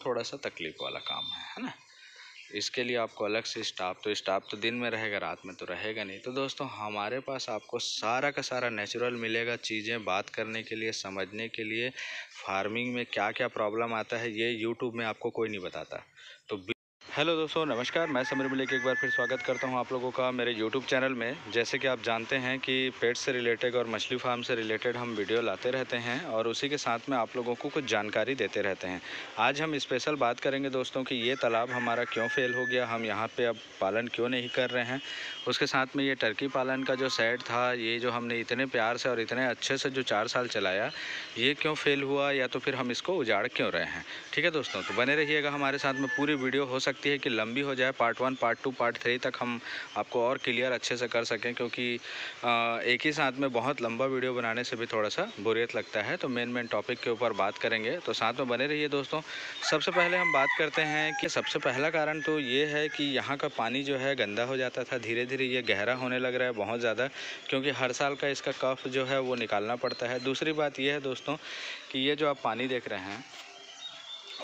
थोड़ा सा तकलीफ़ वाला काम है ना। इसके लिए आपको अलग से स्टाफ तो दिन में रहेगा, रात में तो रहेगा नहीं। तो दोस्तों हमारे पास आपको सारा का सारा नेचुरल मिलेगा, चीज़ें बात करने के लिए, समझने के लिए। फार्मिंग में क्या क्या प्रॉब्लम आता है ये यूट्यूब में आपको कोई नहीं बताता। तो हेलो दोस्तों, नमस्कार। मैं समीर मलिक एक बार फिर स्वागत करता हूं आप लोगों का मेरे यूट्यूब चैनल में। जैसे कि आप जानते हैं कि पेट से रिलेटेड और मछली फार्म से रिलेटेड हम वीडियो लाते रहते हैं और उसी के साथ में आप लोगों को कुछ जानकारी देते रहते हैं। आज हम स्पेशल बात करेंगे दोस्तों कि ये तालाब हमारा क्यों फेल हो गया, हम यहाँ पर अब पालन क्यों नहीं कर रहे हैं। उसके साथ में ये टर्की पालन का जो सेट था, ये जो हमने इतने प्यार से और इतने अच्छे से जो 4 साल चलाया, ये क्यों फेल हुआ, या तो फिर हम इसको उजाड़ क्यों रहे हैं। ठीक है दोस्तों, तो बने रहिएगा हमारे साथ में। पूरी वीडियो हो सकती है कि लंबी हो जाए, पार्ट 1, पार्ट 2, पार्ट 3 तक हम आपको और क्लियर अच्छे से कर सकें, क्योंकि एक ही साथ में बहुत लंबा वीडियो बनाने से भी थोड़ा सा बोरियत लगता है। तो मेन टॉपिक के ऊपर बात करेंगे, तो साथ में बने रहिए दोस्तों। सबसे पहले हम बात करते हैं कि सबसे पहला कारण तो ये है कि यहाँ का पानी जो है गंदा हो जाता था, धीरे धीरे ये गहरा होने लग रहा है बहुत ज़्यादा, क्योंकि हर साल का इसका कफ जो है वो निकालना पड़ता है। दूसरी बात ये है दोस्तों कि ये जो आप पानी देख रहे हैं,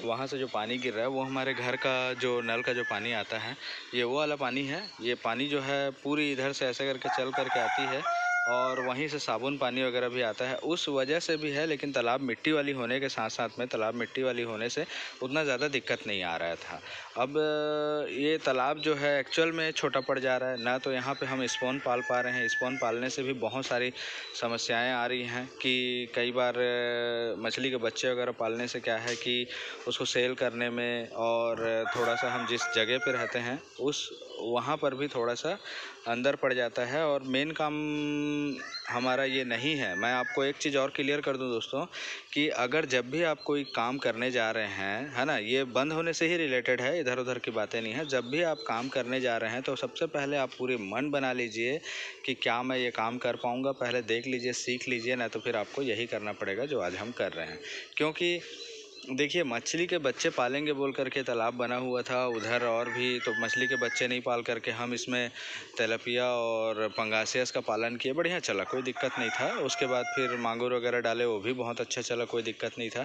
वहाँ से जो पानी गिर रहा है वो हमारे घर का जो नल का जो पानी आता है, ये वो वाला पानी है। ये पानी जो है पूरी इधर से ऐसे करके चल करके आती है और वहीं से साबुन पानी वगैरह भी आता है, उस वजह से भी है। लेकिन तालाब मिट्टी वाली होने के साथ साथ में, तालाब मिट्टी वाली होने से उतना ज़्यादा दिक्कत नहीं आ रहा था। अब ये तालाब जो है एक्चुअल में छोटा पड़ जा रहा है ना, तो यहाँ पे हम स्पॉन पाल पा रहे हैं। स्पॉन पालने से भी बहुत सारी समस्याएं आ रही हैं कि कई बार मछली के बच्चे वगैरह पालने से क्या है कि उसको सेल करने में, और थोड़ा सा हम जिस जगह पे रहते हैं उस वहाँ पर भी थोड़ा सा अंदर पड़ जाता है, और मेन काम हमारा ये नहीं है। मैं आपको एक चीज़ और क्लियर कर दूं दोस्तों कि अगर जब भी आप कोई काम करने जा रहे हैं, है ना, ये बंद होने से ही रिलेटेड है, इधर उधर की बातें नहीं है। जब भी आप काम करने जा रहे हैं तो सबसे पहले आप पूरी मन बना लीजिए कि क्या मैं ये काम कर पाऊँगा। पहले देख लीजिए, सीख लीजिए, ना तो फिर आपको यही करना पड़ेगा जो आज हम कर रहे हैं। क्योंकि देखिए, मछली के बच्चे पालेंगे बोल करके तालाब बना हुआ था उधर, और भी तो मछली के बच्चे नहीं पाल करके हम इसमें तेलापिया और पंगासियस का पालन किए, बढ़िया चला, कोई दिक्कत नहीं था। उसके बाद फिर मांगुर वगैरह डाले, वो भी बहुत अच्छा चला, कोई दिक्कत नहीं था।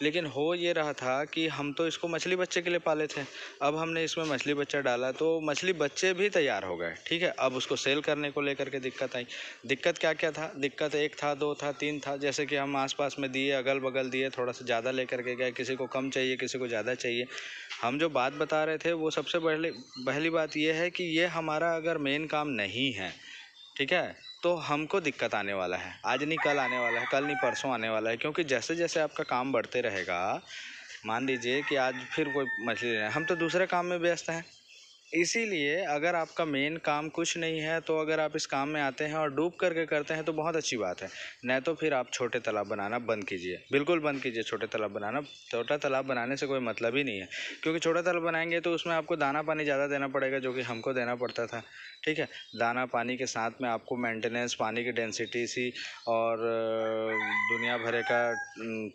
लेकिन हो ये रहा था कि हम तो इसको मछली बच्चे के लिए पाले थे, अब हमने इसमें मछली बच्चा डाला तो मछली बच्चे भी तैयार हो गए। ठीक है, अब उसको सेल करने को लेकर के दिक्कत आई। दिक्कत क्या क्या था? दिक्कत 1 था, 2 था, 3 था। जैसे कि हम आसपास में दिए, अगल बगल दिए, थोड़ा सा ज़्यादा लेकर के गए, किसी को कम चाहिए, किसी को ज़्यादा चाहिए। हम जो बात बता रहे थे वो सबसे पहली बात ये है कि ये हमारा अगर मेन काम नहीं है, ठीक है, तो हमको दिक्कत आने वाला है। आज नहीं कल आने वाला है, कल नहीं परसों आने वाला है। क्योंकि जैसे जैसे आपका काम बढ़ते रहेगा, मान लीजिए कि आज फिर कोई मछली लेना है, हम तो दूसरे काम में व्यस्त हैं। इसीलिए अगर आपका मेन काम कुछ नहीं है, तो अगर आप इस काम में आते हैं और डूब करके करते हैं तो बहुत अच्छी बात है। नहीं तो फिर आप छोटे तालाब बनाना बंद कीजिए, बिल्कुल बंद कीजिए छोटे तालाब बनाना। छोटा तालाब बनाने से कोई मतलब ही नहीं है, क्योंकि छोटा तालाब बनाएंगे तो उसमें आपको दाना पानी ज़्यादा देना पड़ेगा, जो कि हमको देना पड़ता था। ठीक है, दाना पानी के साथ में आपको मेंटेनेंस, पानी की डेंसिटी सी, और दुनिया भर का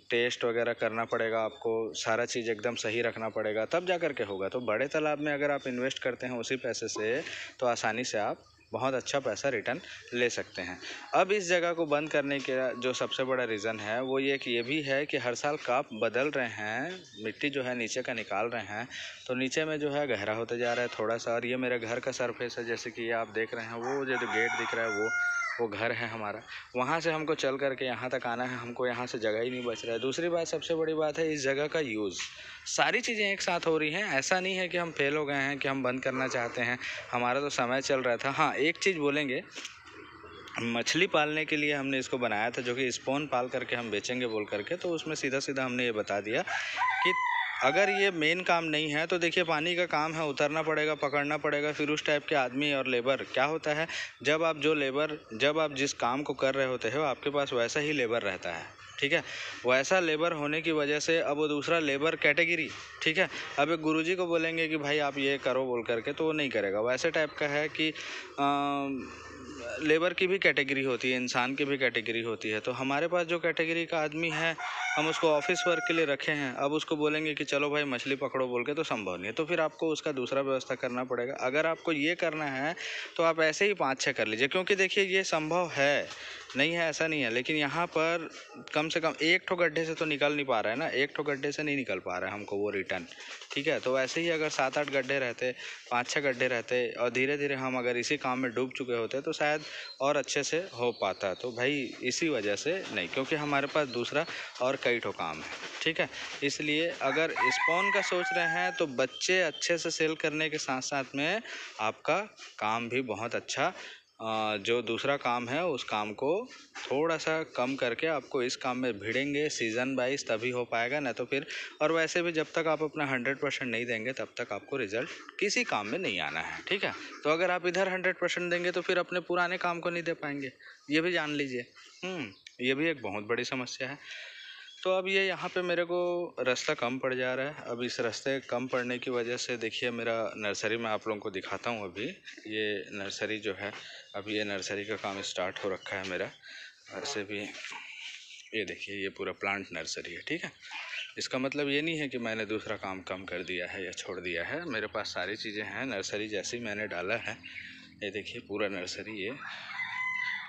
टेस्ट वगैरह करना पड़ेगा आपको। सारा चीज़ एकदम सही रखना पड़ेगा, तब जा कर के होगा। तो बड़े तालाब में अगर आप इन्वेस्ट करते हैं उसी पैसे से, तो आसानी से आप बहुत अच्छा पैसा रिटर्न ले सकते हैं। अब इस जगह को बंद करने का जो सबसे बड़ा रीज़न है वो ये भी है कि हर साल काप बदल रहे हैं, मिट्टी जो है नीचे का निकाल रहे हैं, तो नीचे में जो है गहरा होते जा रहा है थोड़ा सा। और ये मेरे घर का सरफेस है, जैसे कि ये आप देख रहे हैं, वो जो गेट दिख रहा है वो घर है हमारा। वहाँ से हमको चल करके यहाँ तक आना है, हमको यहाँ से जगह ही नहीं बच रहा है। दूसरी बात, सबसे बड़ी बात है इस जगह का यूज़। सारी चीज़ें एक साथ हो रही हैं, ऐसा नहीं है कि हम फेल हो गए हैं कि हम बंद करना चाहते हैं, हमारा तो समय चल रहा था। हाँ, एक चीज़ बोलेंगे, मछली पालने के लिए हमने इसको बनाया था, जो कि स्पॉन पाल करके हम बेचेंगे बोल करके, तो उसमें सीधा सीधा हमने ये बता दिया कि अगर ये मेन काम नहीं है तो देखिए, पानी का काम है, उतरना पड़ेगा, पकड़ना पड़ेगा। फिर उस टाइप के आदमी और लेबर क्या होता है, जब आप जिस काम को कर रहे होते हो, आपके पास वैसा ही लेबर रहता है। ठीक है, वैसा लेबर होने की वजह से अब वो दूसरा लेबर कैटेगरी, ठीक है, अब एक गुरुजी को बोलेंगे कि भाई आप ये करो बोल करके, तो वो नहीं करेगा। वैसे टाइप का है कि लेबर की भी कैटेगरी होती है, इंसान की भी कैटेगरी होती है। तो हमारे पास जो कैटेगरी का आदमी है हम उसको ऑफिस वर्क के लिए रखे हैं, अब उसको बोलेंगे कि चलो भाई मछली पकड़ो बोल के, तो संभव नहीं है। तो फिर आपको उसका दूसरा व्यवस्था करना पड़ेगा। अगर आपको ये करना है तो आप ऐसे ही 5-6 कर लीजिए, क्योंकि देखिए ये संभव है, नहीं है ऐसा नहीं है, लेकिन यहाँ पर कम से कम एक ठो गड्ढे से तो निकल नहीं पा रहा है ना, एक ठो गड्ढे से नहीं निकल पा रहा है हमको वो रिटर्न, ठीक है। तो वैसे ही अगर 7-8 गड्ढे रहते, 5-6 गड्ढे रहते और धीरे धीरे हम अगर इसी काम में डूब चुके होते तो शायद और अच्छे से हो पाता। तो भाई इसी वजह से नहीं, क्योंकि हमारे पास दूसरा और कई ठो काम है, ठीक है। इसलिए अगर स्पॉन का सोच रहे हैं तो बच्चे अच्छे से सेल करने के साथ साथ में आपका काम भी बहुत अच्छा, जो दूसरा काम है उस काम को थोड़ा सा कम करके आपको इस काम में भिड़ेंगे सीज़न वाइज, तभी हो पाएगा। ना तो फिर, और वैसे भी जब तक आप अपना 100% नहीं देंगे तब तक आपको रिजल्ट किसी काम में नहीं आना है, ठीक है। तो अगर आप इधर 100% देंगे तो फिर अपने पुराने काम को नहीं दे पाएंगे, ये भी जान लीजिए। ये भी एक बहुत बड़ी समस्या है। तो अब ये यहाँ पे मेरे को रास्ता कम पड़ जा रहा है। अब इस रास्ते कम पड़ने की वजह से देखिए मेरा नर्सरी में आप लोगों को दिखाता हूँ। अभी ये नर्सरी जो है, अब ये नर्सरी का काम स्टार्ट हो रखा है मेरा। ऐसे भी ये देखिए ये पूरा प्लांट नर्सरी है, ठीक है। इसका मतलब ये नहीं है कि मैंने दूसरा काम कम कर दिया है या छोड़ दिया है, मेरे पास सारी चीज़ें हैं। नर्सरी जैसी मैंने डाला है, ये देखिए पूरा नर्सरी,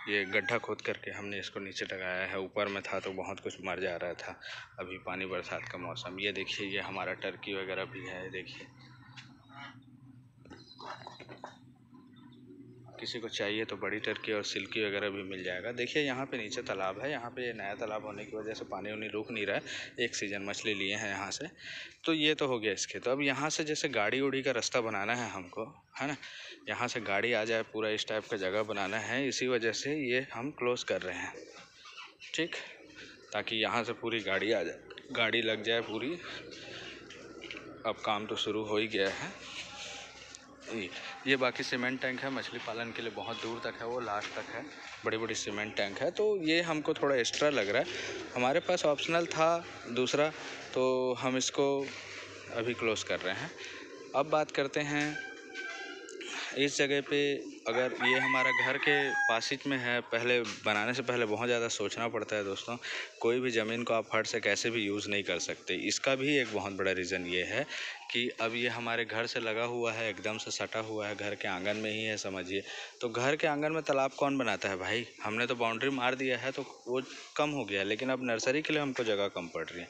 ये गड्ढा खोद करके हमने इसको नीचे लगाया है। ऊपर में था तो बहुत कुछ मर जा रहा था, अभी पानी बरसात का मौसम। ये देखिए ये हमारा टर्की वगैरह भी है, देखिए किसी को चाहिए तो बड़ी टर्की और सिल्की वगैरह भी मिल जाएगा। देखिए यहाँ पे नीचे तालाब है, यहाँ पे ये नया तालाब होने की वजह से पानी उनी रुक नहीं रहा है, एक सीज़न मछली लिए हैं यहाँ से। तो ये तो हो गया इसके। तो अब यहाँ से जैसे गाड़ी उड़ी का रास्ता बनाना है हमको, है ना, यहाँ से गाड़ी आ जाए पूरा, इस टाइप का जगह बनाना है। इसी वजह से ये हम क्लोज़ कर रहे हैं, ठीक, ताकि यहाँ से पूरी गाड़ी आ जाए, गाड़ी लग जाए पूरी। अब काम तो शुरू हो ही गया है। ये बाकी सीमेंट टैंक है, मछली पालन के लिए बहुत दूर तक है, वो लास्ट तक है, बड़ी बड़ी सीमेंट टैंक है। तो ये हमको थोड़ा एक्स्ट्रा लग रहा है, हमारे पास ऑप्शनल था दूसरा, तो हम इसको अभी क्लोज़ कर रहे हैं। अब बात करते हैं इस जगह पे। अगर ये हमारा घर के पास ही में है, पहले बनाने से पहले बहुत ज़्यादा सोचना पड़ता है दोस्तों। कोई भी ज़मीन को आप हट से कैसे भी यूज़ नहीं कर सकते। इसका भी एक बहुत बड़ा रीज़न ये है कि अब ये हमारे घर से लगा हुआ है, एकदम से सटा हुआ है, घर के आंगन में ही है समझिए। तो घर के आंगन में तालाब कौन बनाता है भाई, हमने तो बाउंड्री मार दिया है तो वो कम हो गया, लेकिन अब नर्सरी के लिए हमको जगह कम पड़ रही है।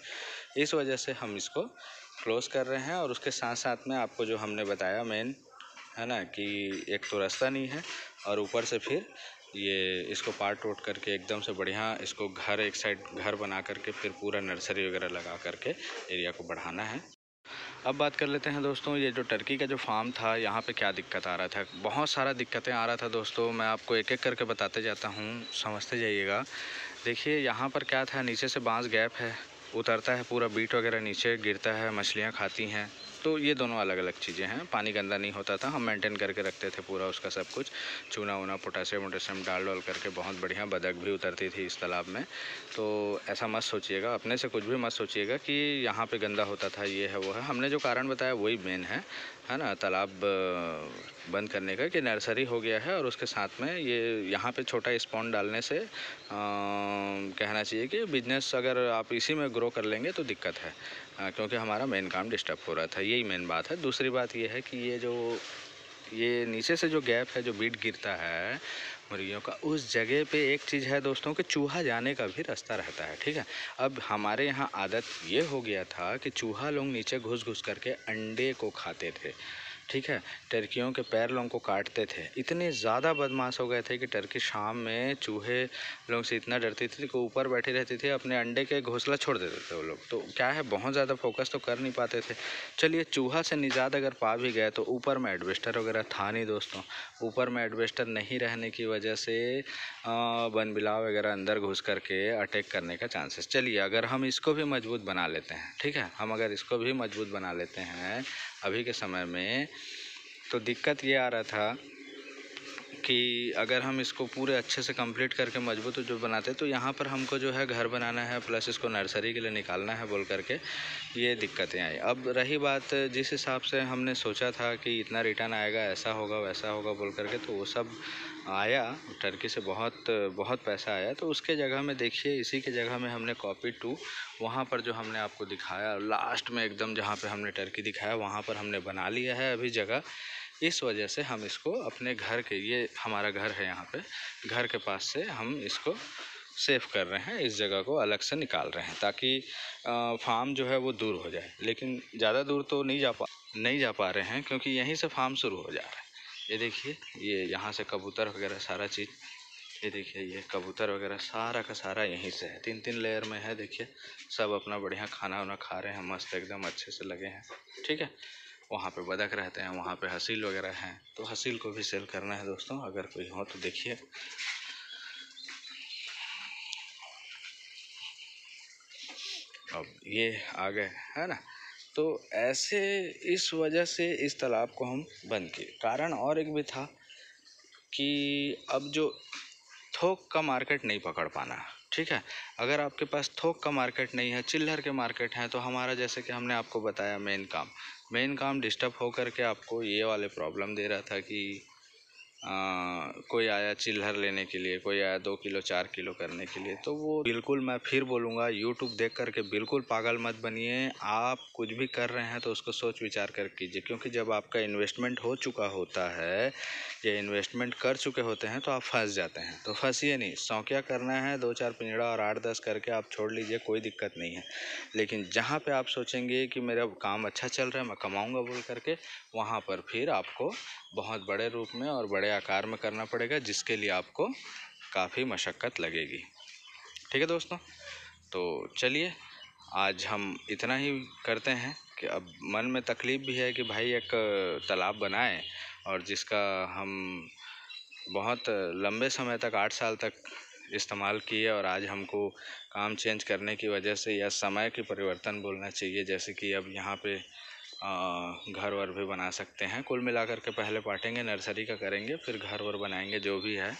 इस वजह से हम इसको क्लोज़ कर रहे हैं। और उसके साथ साथ में आपको जो हमने बताया मेन, है ना, कि एक तो रास्ता नहीं है, और ऊपर से फिर ये इसको पार्ट टोट करके एकदम से बढ़िया इसको घर, एक साइड घर बना करके फिर पूरा नर्सरी वगैरह लगा करके एरिया को बढ़ाना है। अब बात कर लेते हैं दोस्तों, ये जो टर्की का जो फार्म था, यहाँ पे क्या दिक्कत आ रहा था। बहुत सारा दिक्कतें आ रहा था दोस्तों, मैं आपको एक एक करके बताते जाता हूँ, समझते जाइएगा। देखिए यहाँ पर क्या था, नीचे से बांस गैप है, उतरता है पूरा बीट वगैरह नीचे गिरता है, मछलियाँ खाती हैं। तो ये दोनों अलग अलग चीज़ें हैं। पानी गंदा नहीं होता था, हम मेंटेन करके रखते थे पूरा उसका सब कुछ, चूना वूना पोटासियम वोटासियम डाल करके बहुत बढ़िया। बतख भी उतरती थी इस तालाब में। तो ऐसा मत सोचिएगा, अपने से कुछ भी मत सोचिएगा कि यहाँ पे गंदा होता था, ये है वो है। हमने जो कारण बताया वही मेन है ना, तालाब बंद करने का, कि नर्सरी हो गया है और उसके साथ में ये यहाँ पे छोटा स्पॉन डालने से कहना चाहिए कि बिजनेस अगर आप इसी में ग्रो कर लेंगे तो दिक्कत है, क्योंकि हमारा मेन काम डिस्टर्ब हो रहा था, यही मेन बात है। दूसरी बात ये है कि ये नीचे से जो गैप है, जो बीट गिरता है मुर्गियों का, उस जगह पे एक चीज़ है दोस्तों कि चूहा जाने का भी रास्ता रहता है, ठीक है। अब हमारे यहाँ आदत ये हो गया था कि चूहा लोग नीचे घुस घुस करके अंडे को खाते थे, ठीक है। टर्कियों के पैर लोगों को काटते थे। इतने ज़्यादा बदमाश हो गए थे कि टर्की शाम में चूहे लोगों से इतना डरती थी कि ऊपर बैठी रहती थी, अपने अंडे के घोंसला छोड़ देते थे वो लोग। तो क्या है, बहुत ज़्यादा फोकस तो कर नहीं पाते थे। चलिए चूहा से निजात अगर पा भी गए तो ऊपर में एडवेस्टर वगैरह था नहीं दोस्तों। ऊपर में एडवेस्टर नहीं रहने की वजह से वन बिलाव वगैरह अंदर घुस करके अटैक करने का चांसेस। चलिए अगर हम इसको भी मजबूत बना लेते हैं, ठीक है, हम अगर इसको भी मजबूत बना लेते हैं अभी के समय में, तो दिक्कत ये आ रहा था कि अगर हम इसको पूरे अच्छे से कंप्लीट करके मजबूत जो बनाते तो यहाँ पर हमको जो है घर बनाना है प्लस इसको नर्सरी के लिए निकालना है बोल करके ये दिक्कतें आई। अब रही बात जिस हिसाब से हमने सोचा था कि इतना रिटर्न आएगा, ऐसा होगा वैसा होगा बोल करके, तो वो सब आया। टर्की से बहुत बहुत पैसा आया। तो उसके जगह में देखिए, इसी के जगह में हमने कॉपी टू वहाँ पर जो हमने आपको दिखाया लास्ट में एकदम जहाँ पे हमने टर्की दिखाया वहाँ पर हमने बना लिया है अभी जगह। इस वजह से हम इसको अपने घर के, ये हमारा घर है यहाँ पे, घर के पास से हम इसको सेव कर रहे हैं, इस जगह को अलग से निकाल रहे हैं ताकि फार्म जो है वो दूर हो जाए। लेकिन ज़्यादा दूर तो नहीं जा पा रहे हैं क्योंकि यहीं से फार्म शुरू हो जा रहा है। ये देखिए, ये यहाँ से कबूतर वगैरह सारा चीज़, ये देखिए ये कबूतर वगैरह सारा का सारा यहीं से है, 3-3 लेयर में है। देखिए सब अपना बढ़िया खाना वाना खा रहे हैं, मस्त एकदम अच्छे से लगे हैं। ठीक है, वहाँ पे बतख रहते हैं, वहाँ पे हसील वगैरह हैं, तो हसील को भी सेल करना है दोस्तों, अगर कोई हो तो देखिए। अब ये आ गए है ना। तो ऐसे इस वजह से इस तालाब को हम बंद किए। कारण और एक भी था कि अब जो थोक का मार्केट नहीं पकड़ पाना। ठीक है, अगर आपके पास थोक का मार्केट नहीं है, चिल्लर के मार्केट हैं, तो हमारा जैसे कि हमने आपको बताया मेन काम डिस्टर्ब हो करके आपको ये वाले प्रॉब्लम दे रहा था कि कोई आया चिल्लर लेने के लिए, कोई आया 2 किलो 4 किलो करने के लिए। तो वो बिल्कुल, मैं फिर बोलूँगा, यूट्यूब देख करके बिल्कुल पागल मत बनिए। आप कुछ भी कर रहे हैं तो उसको सोच विचार कर कीजिए, क्योंकि जब आपका इन्वेस्टमेंट हो चुका होता है या इन्वेस्टमेंट कर चुके होते हैं तो आप फंस जाते हैं। तो फंसिए नहीं, शौकिया करना है 2-4 पिंजड़ा और 8-10 करके आप छोड़ लीजिए, कोई दिक्कत नहीं है। लेकिन जहाँ पे आप सोचेंगे कि मेरा काम अच्छा चल रहा है, मैं कमाऊँगा बोल करके, वहाँ पर फिर आपको बहुत बड़े रूप में और बड़े आकार में करना पड़ेगा, जिसके लिए आपको काफ़ी मशक्क़त लगेगी। ठीक है दोस्तों, तो चलिए आज हम इतना ही करते हैं कि अब मन में तकलीफ़ भी है कि भाई एक तालाब बनाएं और जिसका हम बहुत लंबे समय तक 8 साल तक इस्तेमाल किए, और आज हमको काम चेंज करने की वजह से या समय की परिवर्तन बोलना चाहिए, जैसे कि अब यहाँ पे घर वर भी बना सकते हैं। कुल मिलाकर के पहले पाटेंगे, नर्सरी का करेंगे, फिर घर वर बनाएंगे जो भी है,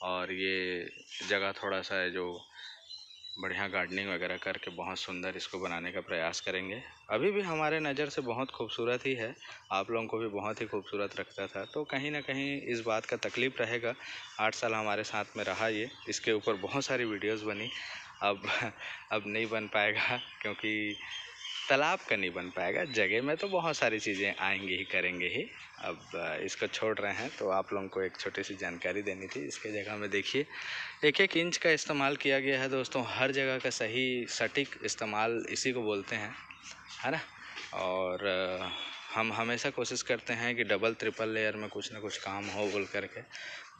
और ये जगह थोड़ा सा है जो बढ़िया गार्डनिंग वगैरह करके बहुत सुंदर इसको बनाने का प्रयास करेंगे। अभी भी हमारे नज़र से बहुत खूबसूरत ही है, आप लोगों को भी बहुत ही खूबसूरत रखता था। तो कहीं ना कहीं इस बात का तकलीफ़ रहेगा, 8 साल हमारे साथ में रहा ये, इसके ऊपर बहुत सारी वीडियोस बनी। अब नहीं बन पाएगा क्योंकि तालाब का नहीं बन पाएगा, जगह में तो बहुत सारी चीज़ें आएंगी ही, करेंगे ही। अब इसको छोड़ रहे हैं तो आप लोगों को एक छोटी सी जानकारी देनी थी। इसके जगह में देखिए 1-1 इंच का इस्तेमाल किया गया है दोस्तों, हर जगह का सही सटीक इस्तेमाल इसी को बोलते हैं, है ना। और हम हमेशा कोशिश करते हैं कि डबल ट्रिपल लेयर में कुछ ना कुछ काम हो बोल करके।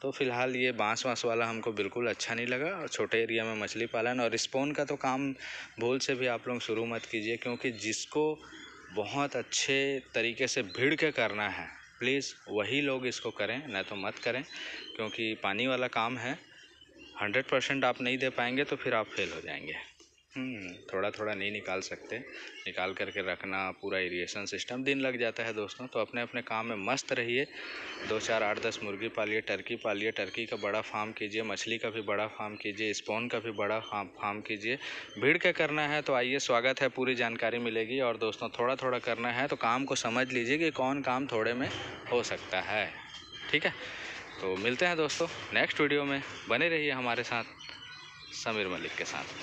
तो फ़िलहाल ये बांस वाला हमको बिल्कुल अच्छा नहीं लगा, और छोटे एरिया में मछली पालन और स्पॉन का तो काम भूल से भी आप लोग शुरू मत कीजिए, क्योंकि जिसको बहुत अच्छे तरीके से भिड़ के करना है प्लीज़ वही लोग इसको करें, न तो मत करें, क्योंकि पानी वाला काम है। 100% आप नहीं दे पाएंगे तो फिर आप फेल हो जाएंगे। थोड़ा थोड़ा नहीं निकाल सकते, निकाल करके रखना, पूरा इरिगेशन सिस्टम दिन लग जाता है दोस्तों। तो अपने अपने काम में मस्त रहिए, 2-4 8-10 मुर्गी पालिए, टर्की पालिए, टर्की का बड़ा फार्म कीजिए, मछली का भी बड़ा फार्म कीजिए, स्पॉन का भी बड़ा फार्म कीजिए। भीड़ के करना है तो आइए, स्वागत है, पूरी जानकारी मिलेगी। और दोस्तों थोड़ा थोड़ा करना है तो काम को समझ लीजिए कि कौन काम थोड़े में हो सकता है। ठीक है, तो मिलते हैं दोस्तों नेक्स्ट वीडियो में, बने रहिए हमारे साथ समीर मलिक के साथ।